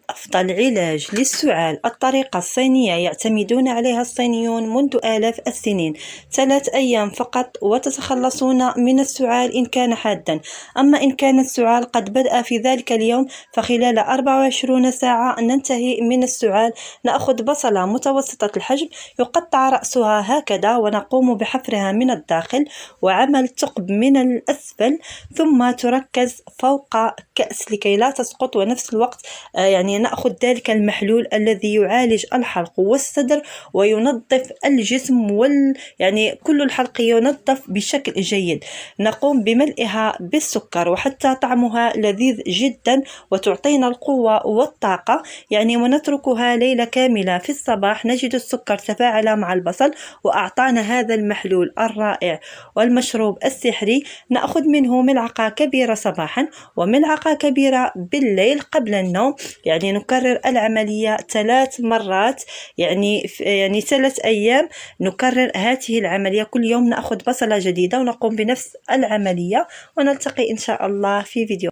أفضل علاج للسعال الطريقة الصينية يعتمدون عليها الصينيون منذ آلاف السنين. 3 أيام فقط وتتخلصون من السعال إن كان حادا. أما إن كان السعال قد بدأ في ذلك اليوم فخلال 24 ساعة ننتهي من السعال. نأخذ بصلة متوسطة الحجم يقطع رأسها هكذا ونقوم بحفرها من الداخل وعمل ثقب من الأسفل، ثم تركز فوق كأس لكي لا تسقط. ونفس الوقت نأخذ ذلك المحلول الذي يعالج الحلق والصدر وينظف الجسم كل الحلق ينظف بشكل جيد. نقوم بملئها بالسكر وحتى طعمها لذيذ جدا وتعطينا القوة والطاقة ونتركها ليلة كاملة. في الصباح نجد السكر تفاعل مع البصل وأعطانا هذا المحلول الرائع والمشروب السحري. نأخذ منه ملعقة كبيرة صباحا وملعقة كبيرة بالليل قبل النوم. نكرر العملية 3 مرات، 3 أيام نكرر هذه العملية. كل يوم نأخذ بصلة جديدة ونقوم بنفس العملية، ونلتقي إن شاء الله في فيديو.